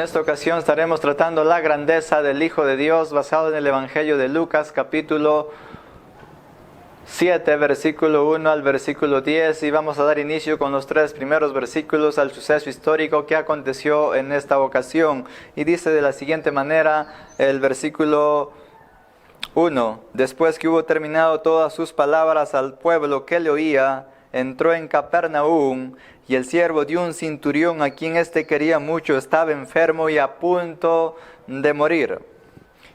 esta ocasión estaremos tratando la grandeza del Hijo de Dios basado en el Evangelio de Lucas, capítulo 7, versículo 1 al versículo 10, y vamos a dar inicio con los 3 primeros versículos al suceso histórico que aconteció en esta ocasión. Y dice de la siguiente manera el versículo 1: Después que hubo terminado todas sus palabras al pueblo que le oía, entró en Capernaum, y el siervo de un centurión, a quien éste quería mucho, estaba enfermo y a punto de morir.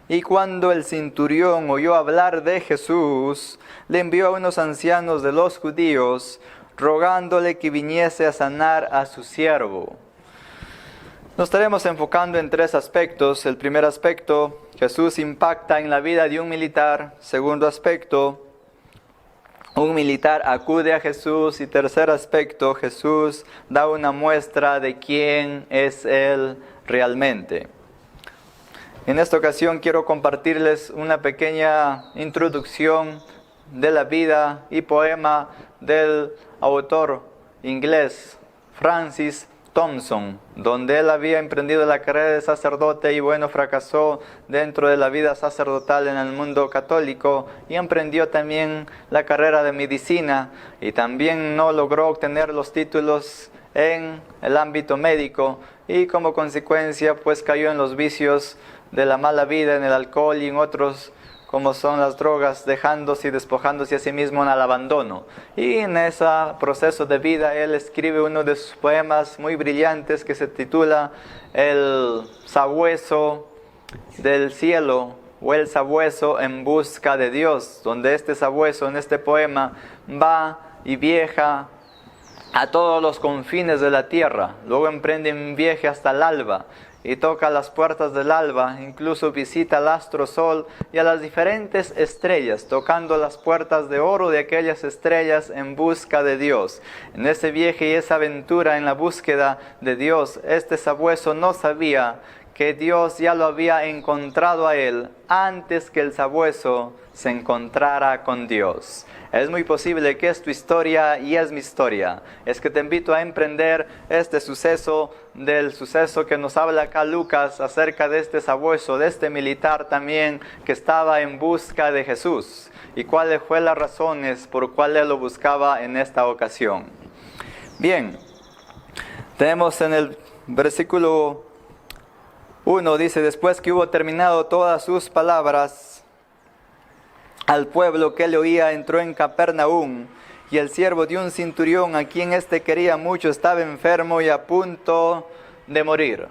Y cuando el centurión oyó hablar de Jesús, le envió a unos ancianos de los judíos, rogándole que viniese a sanar a su siervo. Nos estaremos enfocando en 3 aspectos. El primer aspecto: Jesús impacta en la vida de un militar. Segundo aspecto: un militar acude a Jesús. Y tercer aspecto: Jesús da una muestra de quién es Él realmente. En esta ocasión quiero compartirles una pequeña introducción de la vida y poema del autor inglés Francis Thompson, donde él había emprendido la carrera de sacerdote y fracasó dentro de la vida sacerdotal en el mundo católico, y emprendió también la carrera de medicina y también no logró obtener los títulos en el ámbito médico, y como consecuencia cayó en los vicios de la mala vida, en el alcohol y en otros como son las drogas, dejándose y despojándose a sí mismo en el abandono. Y en ese proceso de vida él escribe uno de sus poemas muy brillantes que se titula El sabueso del cielo, o El sabueso en busca de Dios, donde este sabueso en este poema va y viaja a todos los confines de la tierra, luego emprende un viaje hasta el alba, y toca las puertas del alba, incluso visita al astro sol y a las diferentes estrellas, tocando las puertas de oro de aquellas estrellas en busca de Dios. En ese viaje y esa aventura en la búsqueda de Dios, este sabueso no sabía que Dios ya lo había encontrado a él antes que el sabueso se encontrara con Dios. Es muy posible que es tu historia y es mi historia. Es que te invito a emprender este suceso, del suceso que nos habla acá Lucas acerca de este sabueso, de este militar también que estaba en busca de Jesús. Y cuáles fueron las razones por cuales él lo buscaba en esta ocasión. Bien, tenemos en el versículo 1, dice: después que hubo terminado todas sus palabras al pueblo que le oía, entró en Capernaum, y el siervo de un centurión, a quien éste quería mucho, estaba enfermo y a punto de morir.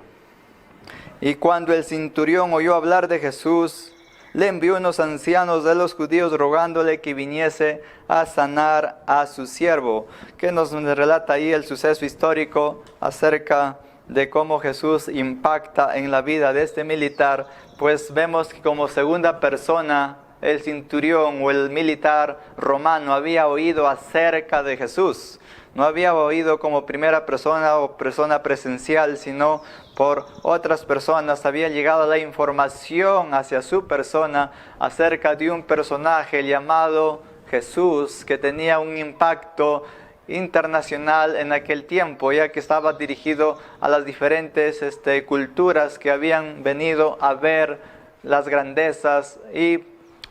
Y cuando el centurión oyó hablar de Jesús, le envió unos ancianos de los judíos rogándole que viniese a sanar a su siervo, que nos relata ahí el suceso histórico acerca de cómo Jesús impacta en la vida de este militar. Pues vemos que como segunda persona el centurión o el militar romano había oído acerca de Jesús. No había oído como primera persona o persona presencial, sino por otras personas. Había llegado la información hacia su persona acerca de un personaje llamado Jesús, que tenía un impacto internacional en aquel tiempo, ya que estaba dirigido a las diferentes culturas que habían venido a ver las grandezas y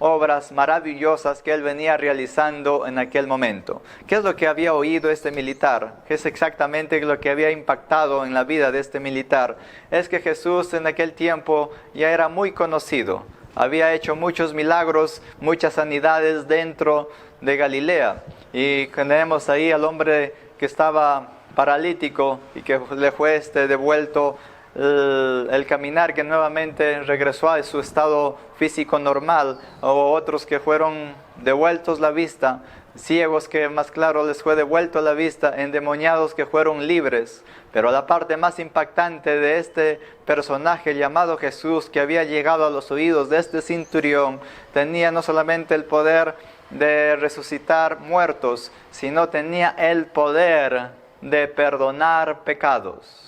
obras maravillosas que él venía realizando en aquel momento. ¿Qué es lo que había oído este militar? ¿Qué es exactamente lo que había impactado en la vida de este militar? Es que Jesús en aquel tiempo ya era muy conocido. Había hecho muchos milagros, muchas sanidades dentro de Galilea. Y tenemos ahí al hombre que estaba paralítico y que le fue devuelto el caminar, que nuevamente regresó a su estado físico normal, o otros que fueron devueltos la vista, ciegos que más claro les fue devuelto la vista, endemoniados que fueron libres. Pero la parte más impactante de este personaje llamado Jesús, que había llegado a los oídos de este centurión, tenía no solamente el poder de resucitar muertos, sino tenía el poder de perdonar pecados.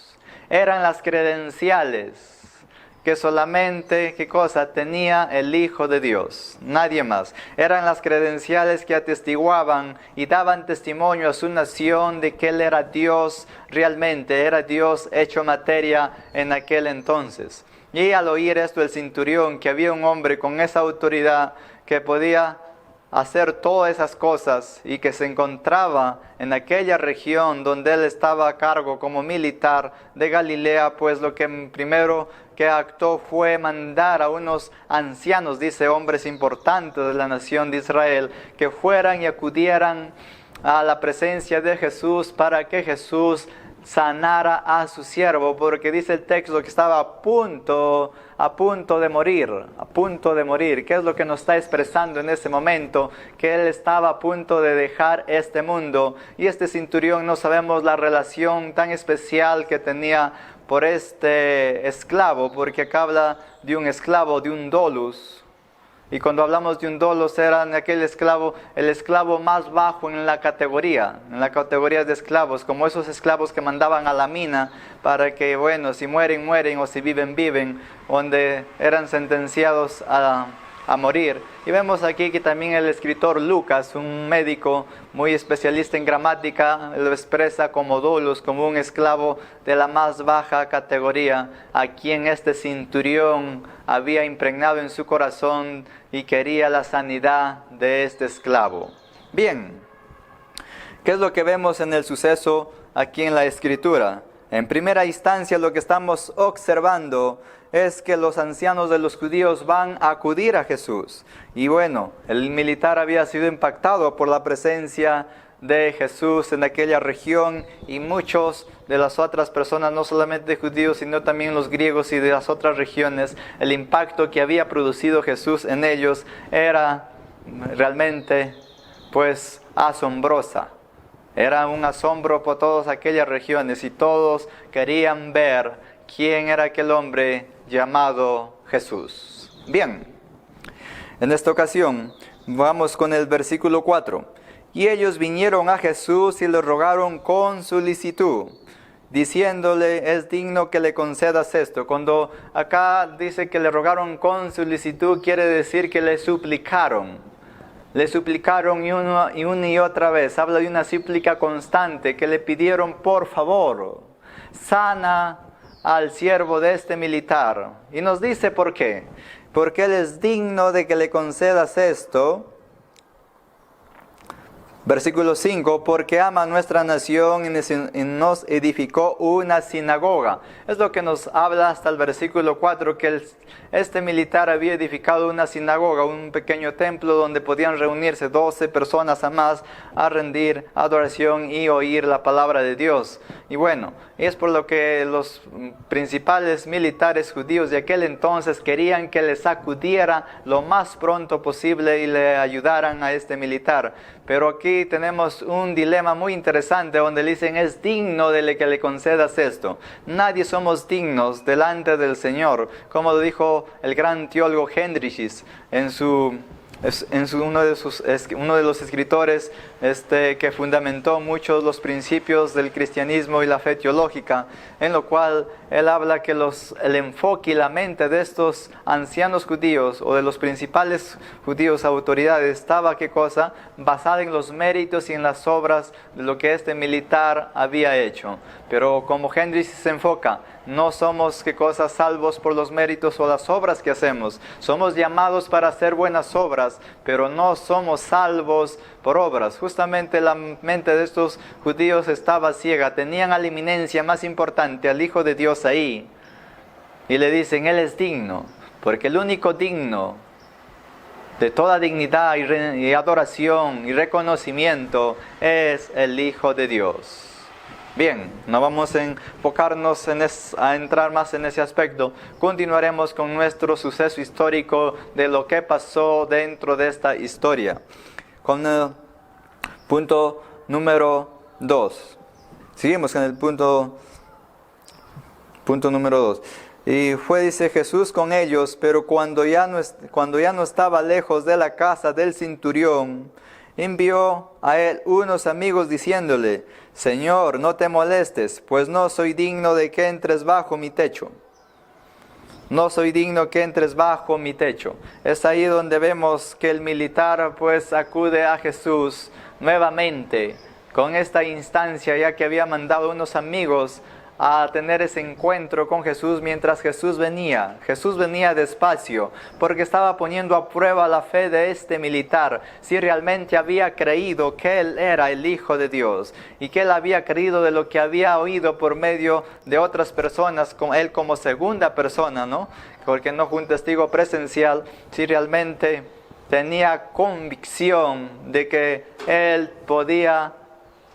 Eran las credenciales que solamente, ¿qué cosa? Tenía el Hijo de Dios, nadie más. Eran las credenciales que atestiguaban y daban testimonio a su nación de que Él era Dios realmente, era Dios hecho materia en aquel entonces. Y al oír esto el centurión, que había un hombre con esa autoridad que podía hacer todas esas cosas y que se encontraba en aquella región donde él estaba a cargo como militar de Galilea, pues lo que primero que actuó fue mandar a unos ancianos, dice, hombres importantes de la nación de Israel, que fueran y acudieran a la presencia de Jesús para que Jesús sanara a su siervo, porque dice el texto que estaba a punto de morir. ¿Qué es lo que nos está expresando en ese momento? Que él estaba a punto de dejar este mundo. Y este centurión, no sabemos la relación tan especial que tenía por este esclavo, porque acá habla de un esclavo, de un dolus. Y cuando hablamos de un dolos, era aquel esclavo, el esclavo más bajo en la categoría de esclavos, como esos esclavos que mandaban a la mina para que, bueno, si mueren, mueren, o si viven, viven, donde eran sentenciados a morir. Y vemos aquí que también el escritor Lucas, un médico muy especialista en gramática, lo expresa como doulos, como un esclavo de la más baja categoría, a quien este centurión había impregnado en su corazón y quería la sanidad de este esclavo. Bien, ¿qué es lo que vemos en el suceso aquí en la Escritura? En primera instancia, lo que estamos observando es que los ancianos de los judíos van a acudir a Jesús. Y bueno, el militar había sido impactado por la presencia de Jesús en aquella región, y muchos de las otras personas, no solamente judíos, sino también los griegos y de las otras regiones, el impacto que había producido Jesús en ellos era realmente, pues, asombrosa. Era un asombro por todas aquellas regiones y todos querían ver quién era aquel hombre llamado Jesús. Bien, en esta ocasión vamos con el versículo 4. Y ellos vinieron a Jesús y le rogaron con solicitud, diciéndole, es digno que le concedas esto. Cuando acá dice que le rogaron con solicitud, quiere decir que le suplicaron. Le suplicaron una y otra vez. Habla de una súplica constante, que le pidieron, por favor, sana al siervo de este militar. Y nos dice por qué. Porque él es digno de que le concedas esto. Versículo 5, porque ama a nuestra nación y nos edificó una sinagoga. Es lo que nos habla hasta el versículo 4, que este militar había edificado una sinagoga, un pequeño templo donde podían reunirse 12 personas a más a rendir adoración y oír la palabra de Dios. Y bueno, es por lo que los principales militares judíos de aquel entonces querían que les acudiera lo más pronto posible y le ayudaran a este militar. Pero aquí tenemos un dilema muy interesante donde le dicen, es digno de que le concedas esto. Nadie somos dignos delante del Señor, como lo dijo el gran teólogo Hendrickis uno de los escritores que fundamentó muchos los principios del cristianismo y la fe teológica, en lo cual él habla que el enfoque y la mente de estos ancianos judíos o de los principales judíos autoridades estaba, ¿qué cosa? Basada en los méritos y en las obras de lo que este militar había hecho. Pero como Hendricks se enfoca, no somos, ¿qué cosa?, salvos por los méritos o las obras que hacemos. Somos llamados para hacer buenas obras, pero no somos salvos por obras. Justamente la mente de estos judíos estaba ciega. Tenían a la eminencia más importante, al Hijo de Dios ahí. Y le dicen, Él es digno, porque el único digno de toda dignidad y adoración y reconocimiento es el Hijo de Dios. Bien, no vamos a enfocarnos a entrar más en ese aspecto. Continuaremos con nuestro suceso histórico de lo que pasó dentro de esta historia. Con el punto número 2. Seguimos con el punto número 2. Y fue, dice, Jesús con ellos, pero cuando ya no estaba lejos de la casa del centurión, envió a él unos amigos diciéndole, Señor, no te molestes, pues no soy digno de que entres bajo mi techo. no soy digno que entres bajo mi techo. Es ahí donde vemos que el militar pues acude a Jesús nuevamente con esta instancia, ya que había mandado unos amigos a tener ese encuentro con Jesús mientras Jesús venía. Jesús venía despacio porque estaba poniendo a prueba la fe de este militar, si realmente había creído que él era el Hijo de Dios y que él había creído de lo que había oído por medio de otras personas, con él como segunda persona, ¿no? Porque no fue un testigo presencial, si realmente tenía convicción de que él podía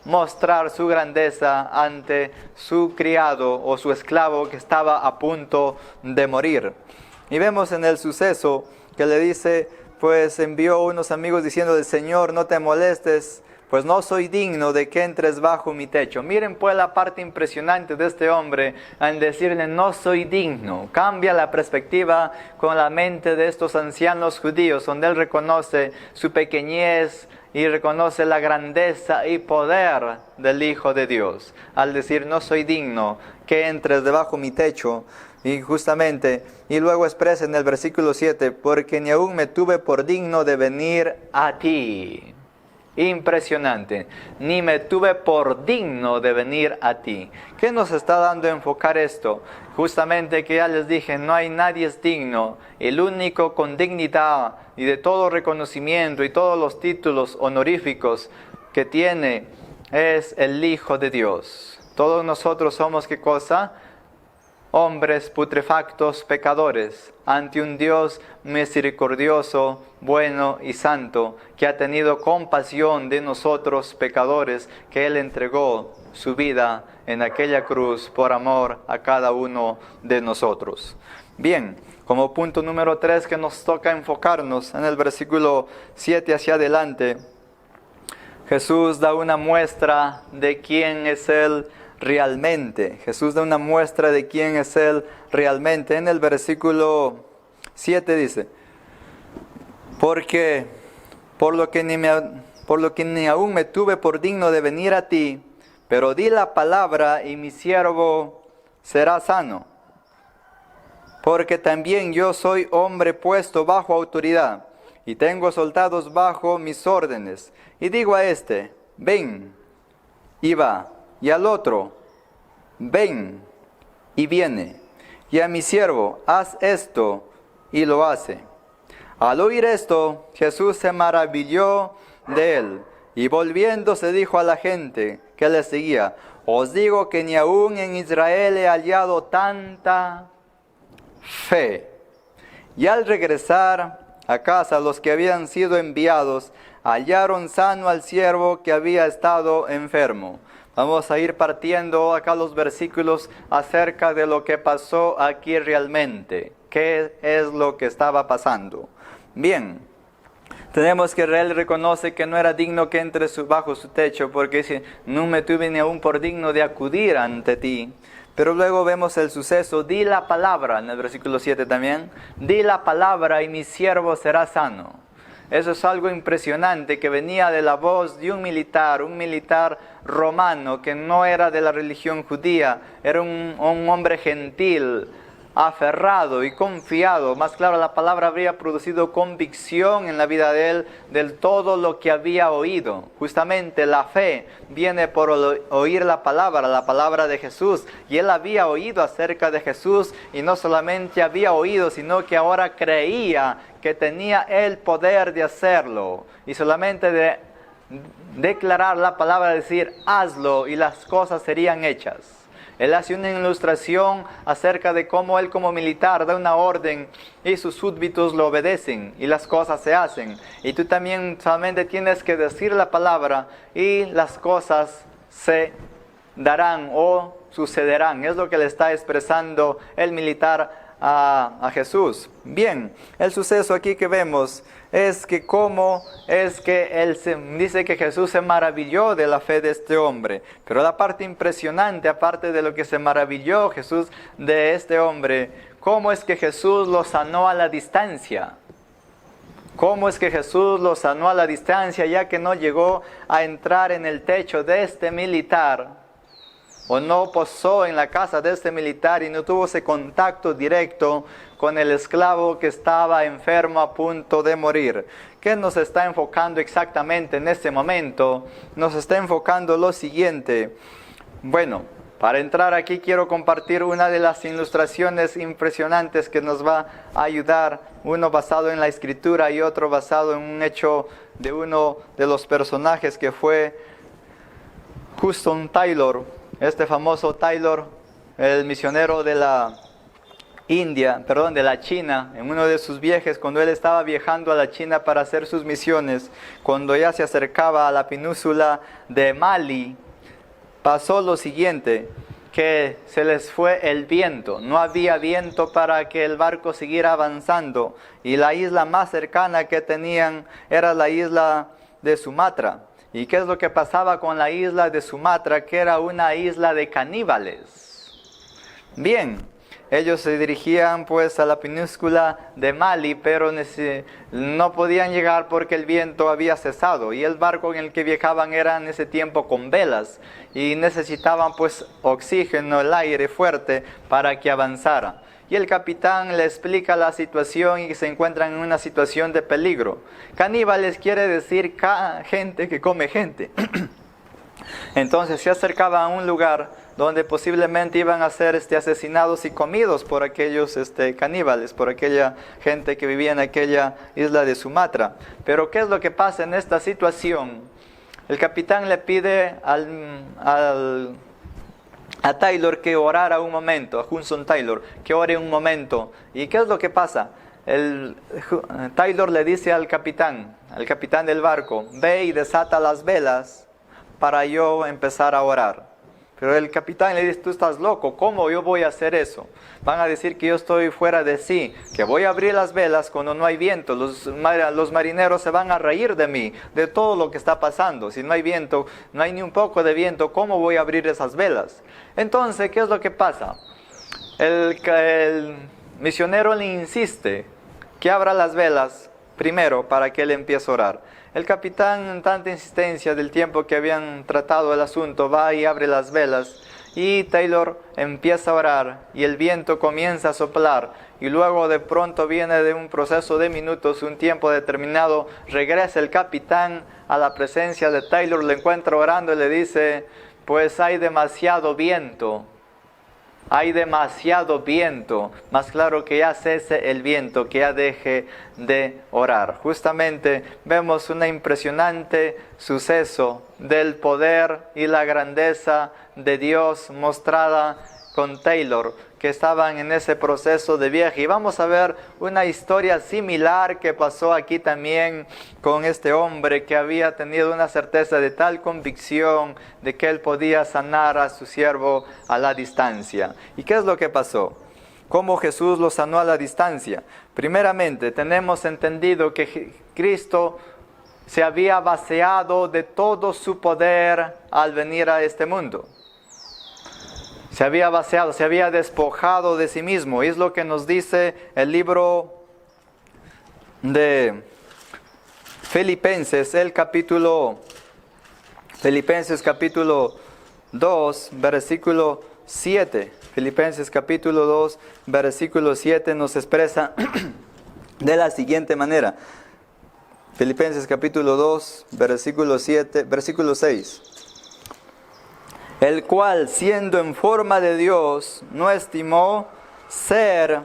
mostrar su grandeza ante su criado o su esclavo que estaba a punto de morir. Y vemos en el suceso que le dice, pues envió unos amigos diciendo: Señor, no te molestes, pues no soy digno de que entres bajo mi techo. Miren pues la parte impresionante de este hombre al decirle no soy digno. Cambia la perspectiva con la mente de estos ancianos judíos, donde él reconoce su pequeñez y reconoce la grandeza y poder del Hijo de Dios. Al decir no soy digno que entres debajo mi techo. Y justamente, y luego expresa en el versículo 7, porque ni aún me tuve por digno de venir a ti. Impresionante, ni me tuve por digno de venir a ti. ¿Qué nos está dando a enfocar esto? Justamente que ya les dije, no hay nadie es digno. El único con dignidad y de todo reconocimiento y todos los títulos honoríficos que tiene es el Hijo de Dios. Todos nosotros somos, ¿qué cosa? Hombres putrefactos, pecadores, ante un Dios misericordioso, bueno y santo, que ha tenido compasión de nosotros pecadores, que Él entregó su vida en aquella cruz por amor a cada uno de nosotros. Bien, como punto número 3 que nos toca enfocarnos en el versículo 7 hacia adelante, Jesús da una muestra de quién es Él realmente. Jesús da una muestra de quién es Él realmente. En el versículo 7 dice: porque por lo que ni aún me tuve por digno de venir a ti, pero di la palabra y mi siervo será sano. Porque también yo soy hombre puesto bajo autoridad, y tengo soldados bajo mis órdenes. Y digo a este, ven, y va. Y al otro, ven, y viene. Y a mi siervo, haz esto, y lo hace. Al oír esto, Jesús se maravilló de él, y volviéndose dijo a la gente que le seguía: os digo que ni aún en Israel he hallado tanta fe. Y al regresar a casa, los que habían sido enviados hallaron sano al siervo que había estado enfermo. Vamos a ir partiendo acá los versículos acerca de lo que pasó aquí realmente. ¿Qué es lo que estaba pasando? Bien, tenemos que él reconoce que no era digno que entre bajo su techo, porque dice, no me tuve ni aún por digno de acudir ante ti. Pero luego vemos el suceso, di la palabra, en el versículo 7 también, di la palabra y mi siervo será sano. Eso es algo impresionante que venía de la voz de un militar romano que no era de la religión judía, era un hombre gentil, aferrado y confiado. Más claro, la palabra habría producido convicción en la vida de él del todo lo que había oído. Justamente la fe viene por oír la palabra de Jesús. Y él había oído acerca de Jesús y no solamente había oído, sino que ahora creía que tenía el poder de hacerlo. Y solamente de declarar la palabra, decir hazlo y las cosas serían hechas. Él hace una ilustración acerca de cómo él como militar da una orden y sus súbditos lo obedecen y las cosas se hacen. Y tú también solamente tienes que decir la palabra y las cosas se darán o sucederán. Es lo que le está expresando el militar a Jesús. Bien, el suceso aquí que vemos es que cómo es que él dice que Jesús se maravilló de la fe de este hombre. Pero la parte impresionante, aparte de lo que se maravilló Jesús de este hombre, cómo es que Jesús lo sanó a la distancia. ¿Cómo es que Jesús lo sanó a la distancia, ya que no llegó a entrar en el techo de este militar? o no posó en la casa de este militar y no tuvo ese contacto directo con el esclavo que estaba enfermo a punto de morir. ¿Qué nos está enfocando exactamente en este momento? Nos está enfocando lo siguiente. Bueno, para entrar aquí quiero compartir una de las ilustraciones impresionantes que nos va a ayudar, uno basado en la escritura y otro basado en un hecho de uno de los personajes que fue Hudson Taylor, este famoso Taylor, el misionero de la de la China, en uno de sus viajes, cuando él estaba viajando a la China para hacer sus misiones, cuando ya se acercaba a la península de Mali, pasó lo siguiente, que se les fue el viento, no había viento para que el barco siguiera avanzando, y la isla más cercana que tenían era la isla de Sumatra. ¿Y qué es lo que pasaba con la isla de Sumatra? Que era una isla de caníbales. Bien, ellos se dirigían pues a la península de Mali, pero no podían llegar porque el viento había cesado. Y el barco en el que viajaban era en ese tiempo con velas. Y necesitaban pues oxígeno, el aire fuerte para que avanzara. Y el capitán le explica la situación y se encuentran en una situación de peligro. Caníbales quiere decir gente que come gente. Entonces se acercaban a un lugar donde posiblemente iban a ser asesinados y comidos por aquellos caníbales, por aquella gente que vivía en aquella isla de Sumatra. Pero ¿qué es lo que pasa en esta situación? El capitán le pide a Taylor que orara un momento, a Hudson Taylor, que ore un momento. ¿Y qué es lo que pasa? Taylor le dice al capitán del barco, ve y desata las velas para yo empezar a orar. Pero el capitán le dice, tú estás loco, ¿cómo yo voy a hacer eso? Van a decir que yo estoy fuera de sí, que voy a abrir las velas cuando no hay viento. Los marineros se van a reír de mí, de todo lo que está pasando. Si no hay viento, no hay ni un poco de viento, ¿cómo voy a abrir esas velas? Entonces, ¿qué es lo que pasa? El misionero le insiste que abra las velas primero para que él empiece a orar. El capitán, en tanta insistencia del tiempo que habían tratado el asunto, va y abre las velas y Taylor empieza a orar y el viento comienza a soplar y luego de pronto viene de un proceso de minutos, un tiempo determinado, regresa el capitán a la presencia de Taylor, le encuentra orando y le dice, pues hay demasiado viento. Hay demasiado viento, más claro que ya cese el viento, que ya deje de orar. Justamente vemos un impresionante suceso del poder y la grandeza de Dios mostrada con Taylor, que estaban en ese proceso de viaje. Y vamos a ver una historia similar que pasó aquí también con este hombre que había tenido una certeza de tal convicción de que él podía sanar a su siervo a la distancia. ¿Y qué es lo que pasó? ¿Cómo Jesús lo sanó a la distancia? Primeramente, tenemos entendido que Cristo se había vaciado de todo su poder al venir a este mundo. Se había vaciado, se había despojado de sí mismo. Y es lo que nos dice el libro de Filipenses, Filipenses capítulo 2, versículo 7. Filipenses capítulo 2, versículo 7 nos expresa de la siguiente manera. Filipenses capítulo 2, versículo 7, versículo 6. El cual, siendo en forma de Dios, no estimó ser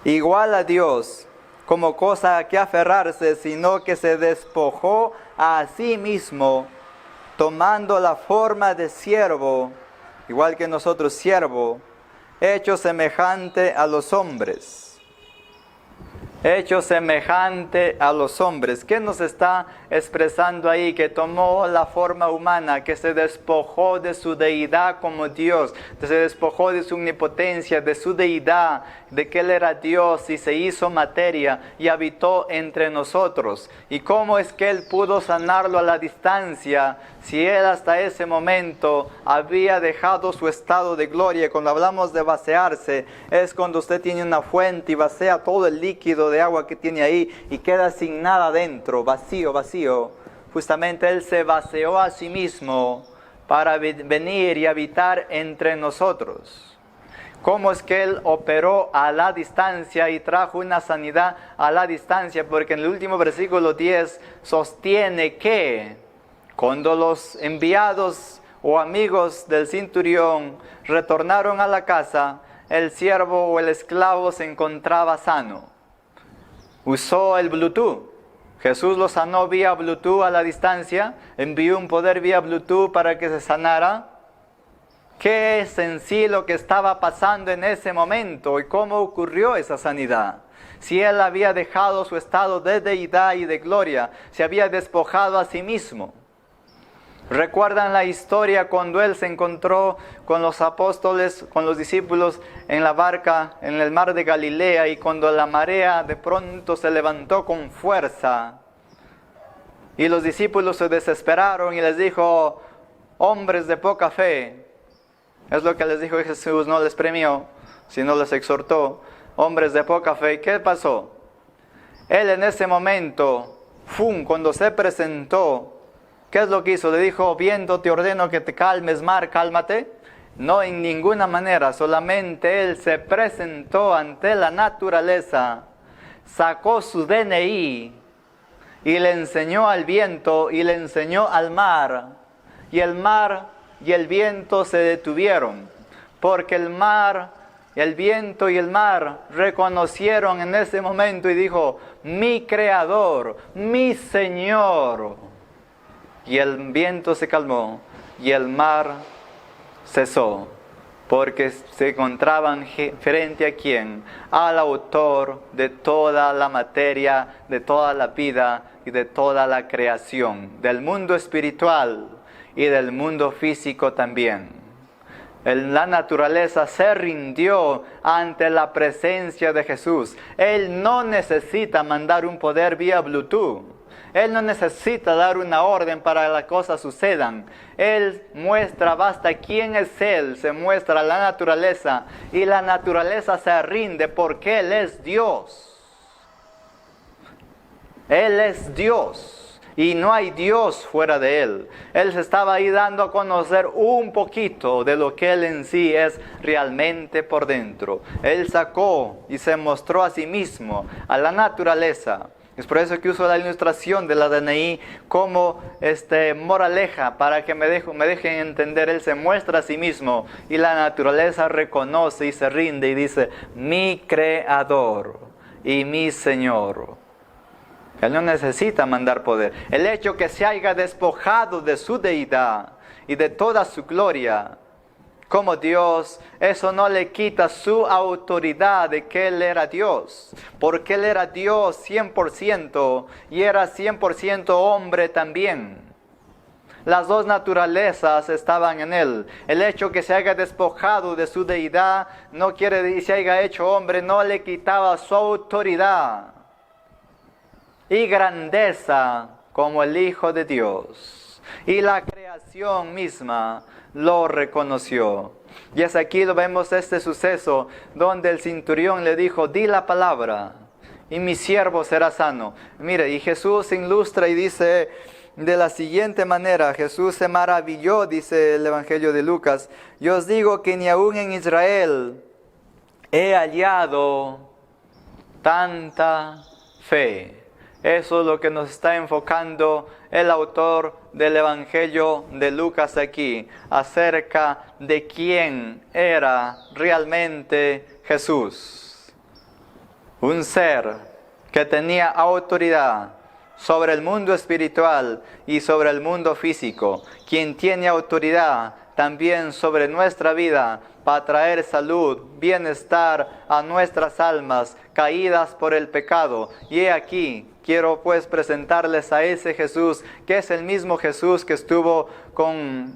igual a Dios como cosa a que aferrarse, sino que se despojó a sí mismo, tomando la forma de siervo, igual que nosotros siervo, hecho semejante a los hombres. Hecho semejante a los hombres. ¿Qué nos está expresando ahí? Que tomó la forma humana, que se despojó de su deidad como Dios, que se despojó de su omnipotencia, de su deidad, de que Él era Dios y se hizo materia y habitó entre nosotros. ¿Y cómo es que Él pudo sanarlo a la distancia si Él hasta ese momento había dejado su estado de gloria? Cuando hablamos de vaciarse, es cuando usted tiene una fuente y vacía todo el líquido de agua que tiene ahí y queda sin nada dentro, vacío. Justamente Él se vació a sí mismo para venir y habitar entre nosotros. ¿Cómo es que Él operó a la distancia y trajo una sanidad a la distancia? Porque en el último versículo 10 sostiene que cuando los enviados o amigos del centurión retornaron a la casa, el siervo o el esclavo se encontraba sano. Usó el Bluetooth. Jesús lo sanó vía Bluetooth a la distancia, envió un poder vía Bluetooth para que se sanara. ¿Qué es en sí lo que estaba pasando en ese momento y cómo ocurrió esa sanidad? Si Él había dejado su estado de deidad y de gloria, se había despojado a sí mismo. ¿Recuerdan la historia cuando Él se encontró con los apóstoles, con los discípulos en la barca en el mar de Galilea y cuando la marea de pronto se levantó con fuerza? Y los discípulos se desesperaron y les dijo, hombres de poca fe. Es lo que les dijo Jesús, no les premió, sino les exhortó. Hombres de poca fe, ¿qué pasó? Él en ese momento, cuando se presentó, ¿qué es lo que hizo? Le dijo, viento, te ordeno que te calmes, mar, cálmate. No, en ninguna manera, solamente Él se presentó ante la naturaleza, sacó su DNI y le enseñó al viento y le enseñó al mar. Y el mar y el viento se detuvieron, porque el mar, el viento y el mar reconocieron en ese momento y dijo, mi Creador, mi Señor. Y el viento se calmó y el mar cesó, porque se encontraban frente a quién, al autor de toda la materia, de toda la vida y de toda la creación, del mundo espiritual y del mundo físico también. La naturaleza se rindió ante la presencia de Jesús. Él no necesita mandar un poder vía Bluetooth. Él no necesita dar una orden para que las cosas sucedan. Él muestra, basta quién es Él, se muestra la naturaleza y la naturaleza se rinde porque Él es Dios. Él es Dios. Y no hay Dios fuera de Él. Él se estaba ahí dando a conocer un poquito de lo que Él en sí es realmente por dentro. Él sacó y se mostró a sí mismo, a la naturaleza. Es por eso que uso la ilustración de la DNI como moraleja, para que me dejen entender. Él se muestra a sí mismo y la naturaleza reconoce y se rinde y dice, mi Creador y mi Señor. Él no necesita mandar poder. El hecho que se haya despojado de su deidad y de toda su gloria como Dios, eso no le quita su autoridad de que Él era Dios. Porque Él era Dios 100% y era 100% hombre también. Las dos naturalezas estaban en Él. El hecho que se haya despojado de su deidad no quiere decir que se haya hecho hombre, no le quitaba su autoridad y grandeza como el Hijo de Dios. Y la creación misma lo reconoció. Y es aquí lo vemos este suceso donde el centurión le dijo, di la palabra y mi siervo será sano. Mire, y Jesús ilustra y dice de la siguiente manera, Jesús se maravilló, dice el Evangelio de Lucas, yo os digo que ni aún en Israel he hallado tanta fe. Eso es lo que nos está enfocando el autor del Evangelio de Lucas aquí, acerca de quién era realmente Jesús. Un ser que tenía autoridad sobre el mundo espiritual y sobre el mundo físico, quien tiene autoridad también sobre nuestra vida para traer salud, bienestar a nuestras almas caídas por el pecado. Y he aquí, quiero pues presentarles a ese Jesús, que es el mismo Jesús que estuvo con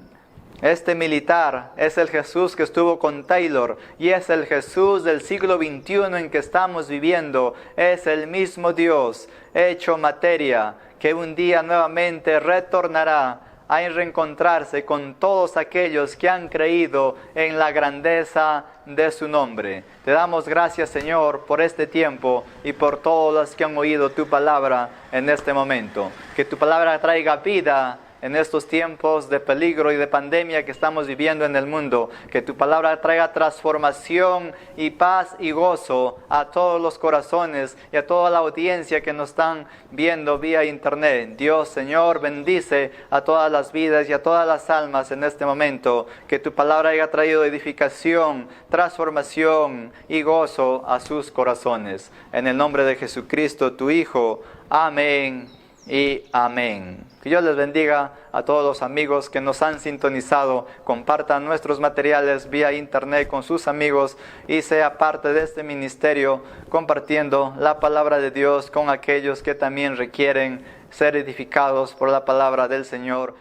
este militar, es el Jesús que estuvo con Taylor, y es el Jesús del siglo XXI en que estamos viviendo. Es el mismo Dios hecho materia, que un día nuevamente retornará a reencontrarse con todos aquellos que han creído en la grandeza de su nombre. Te damos gracias, Señor, por este tiempo y por todos los que han oído tu palabra en este momento. Que tu palabra traiga vida en estos tiempos de peligro y de pandemia que estamos viviendo en el mundo. Que tu palabra traiga transformación y paz y gozo a todos los corazones y a toda la audiencia que nos están viendo vía internet. Dios, Señor, bendice a todas las vidas y a todas las almas en este momento. Que tu palabra haya traído edificación, transformación y gozo a sus corazones. En el nombre de Jesucristo, tu Hijo. Amén y amén. Que Dios les bendiga a todos los amigos que nos han sintonizado. Compartan nuestros materiales vía internet con sus amigos y sea parte de este ministerio compartiendo la palabra de Dios con aquellos que también requieren ser edificados por la palabra del Señor.